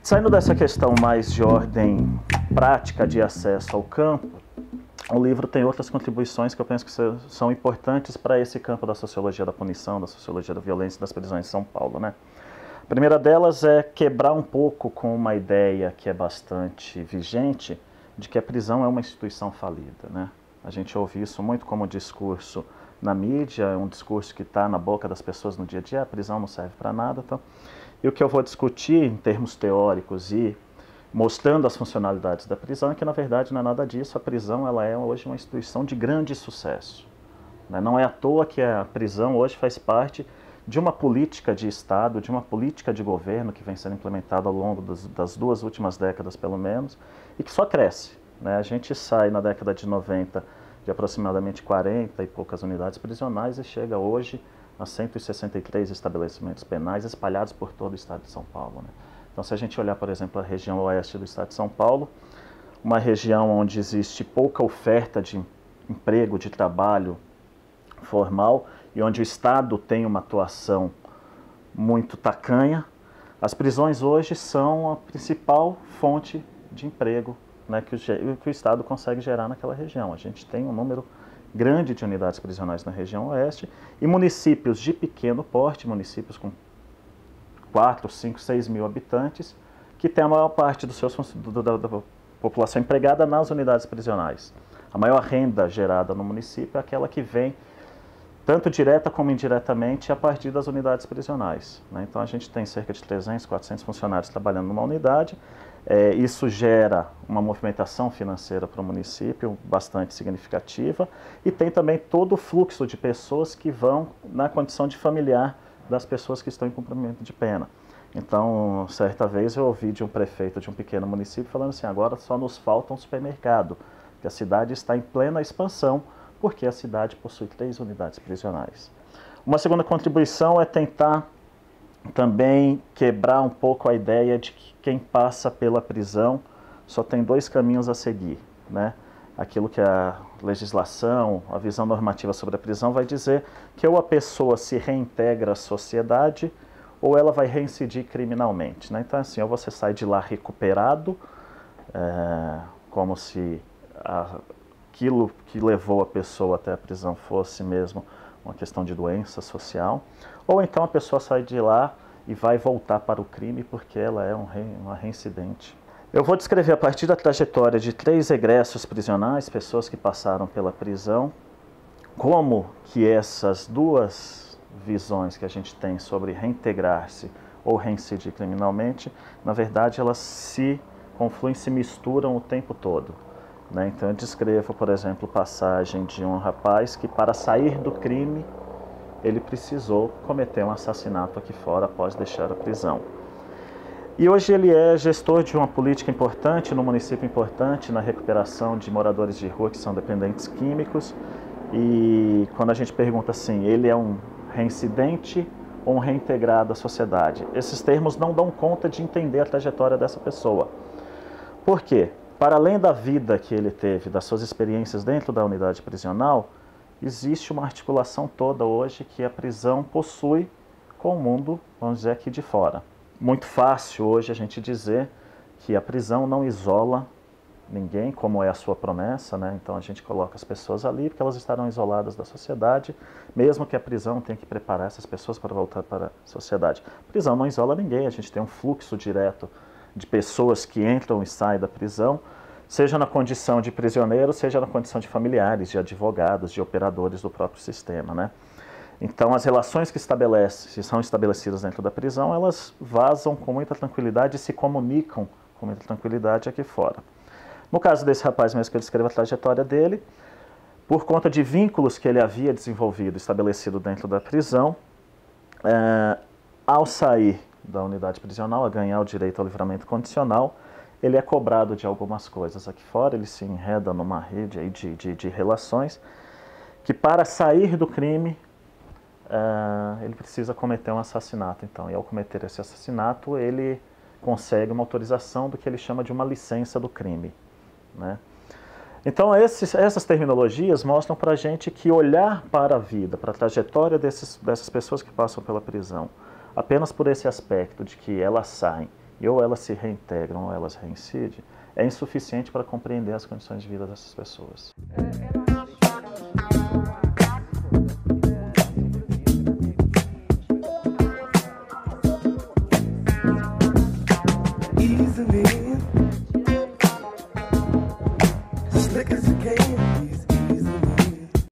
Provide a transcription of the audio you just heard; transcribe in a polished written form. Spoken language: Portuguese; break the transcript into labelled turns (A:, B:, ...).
A: Saindo dessa questão mais de ordem prática de acesso ao campo, o livro tem outras contribuições que eu penso que são importantes para esse campo da sociologia da punição, da sociologia da violência e das prisões em São Paulo, né? A primeira delas é quebrar um pouco com uma ideia que é bastante vigente de que a prisão é uma instituição falida, né? A gente ouve isso muito como discurso na mídia, é um discurso que está na boca das pessoas no dia a dia, a prisão não serve para nada. Então. E o que eu vou discutir em termos teóricos e mostrando as funcionalidades da prisão é que, na verdade, não é nada disso. A prisão ela é hoje uma instituição de grande sucesso, né? Não é à toa que a prisão hoje faz parte de uma política de Estado, de uma política de governo que vem sendo implementada ao longo das 2 últimas décadas, pelo menos, e que só cresce, né? A gente sai na década de 90 de aproximadamente 40 e poucas unidades prisionais e chega hoje a 163 estabelecimentos penais espalhados por todo o estado de São Paulo, né? Então, se a gente olhar, por exemplo, a região oeste do estado de São Paulo, uma região onde existe pouca oferta de emprego, de trabalho formal, e onde o Estado tem uma atuação muito tacanha, as prisões hoje são a principal fonte de emprego, né, que o Estado consegue gerar naquela região. A gente tem um número grande de unidades prisionais na região oeste e municípios de pequeno porte, municípios com 4, 5, 6 mil habitantes, que tem a maior parte da população empregada nas unidades prisionais. A maior renda gerada no município é aquela que vem tanto direta como indiretamente a partir das unidades prisionais, né? Então a gente tem cerca de 300, 400 funcionários trabalhando numa unidade. Isso gera uma movimentação financeira para o município bastante significativa e tem também todo o fluxo de pessoas que vão na condição de familiar das pessoas que estão em cumprimento de pena. Então, certa vez eu ouvi de um prefeito de um pequeno município falando assim: agora só nos falta um supermercado, que a cidade está em plena expansão, porque a cidade possui 3 unidades prisionais. Uma segunda contribuição é tentar também quebrar um pouco a ideia de que quem passa pela prisão só tem 2 caminhos a seguir, né? Aquilo que a legislação, a visão normativa sobre a prisão vai dizer que ou a pessoa se reintegra à sociedade ou ela vai reincidir criminalmente, né? Então, assim, ou você sai de lá recuperado, como se aquilo que levou a pessoa até a prisão fosse mesmo uma questão de doença social, ou então a pessoa sai de lá e vai voltar para o crime porque ela é uma reincidente. Eu vou descrever a partir da trajetória de 3 egressos prisionais, pessoas que passaram pela prisão, como que essas 2 visões que a gente tem sobre reintegrar-se ou reincidir criminalmente, na verdade elas se confluem, se misturam o tempo todo, né? Então eu descrevo, por exemplo, passagem de um rapaz que, para sair do crime, ele precisou cometer um assassinato aqui fora após deixar a prisão. E hoje ele é gestor de uma política importante, num município importante, na recuperação de moradores de rua que são dependentes químicos. E quando a gente pergunta assim, ele é um reincidente ou um reintegrado à sociedade? Esses termos não dão conta de entender a trajetória dessa pessoa. Por quê? Para além da vida que ele teve, das suas experiências dentro da unidade prisional, existe uma articulação toda hoje que a prisão possui com o mundo, vamos dizer, aqui de fora. Muito fácil hoje a gente dizer que a prisão não isola ninguém, como é a sua promessa, né? Então a gente coloca as pessoas ali porque elas estarão isoladas da sociedade, mesmo que a prisão tenha que preparar essas pessoas para voltar para a sociedade. A prisão não isola ninguém, a gente tem um fluxo direto de pessoas que entram e saem da prisão, seja na condição de prisioneiros, seja na condição de familiares, de advogados, de operadores do próprio sistema, né? Então, as relações que são estabelecidas dentro da prisão, elas vazam com muita tranquilidade e se comunicam com muita tranquilidade aqui fora. No caso desse rapaz mesmo que eu descrevo a trajetória dele, por conta de vínculos que ele havia desenvolvido, estabelecido dentro da prisão, ao sair da unidade prisional, a ganhar o direito ao livramento condicional, ele é cobrado de algumas coisas aqui fora, ele se enreda numa rede aí de relações, que para sair do crime, ele precisa cometer um assassinato. Então, e ao cometer esse assassinato, ele consegue uma autorização do que ele chama de uma licença do crime, né? Então, essas terminologias mostram para a gente que olhar para a vida, para a trajetória dessas pessoas que passam pela prisão, apenas por esse aspecto de que elas saem e ou elas se reintegram ou elas reincidem, é insuficiente para compreender as condições de vida dessas pessoas.
B: Easily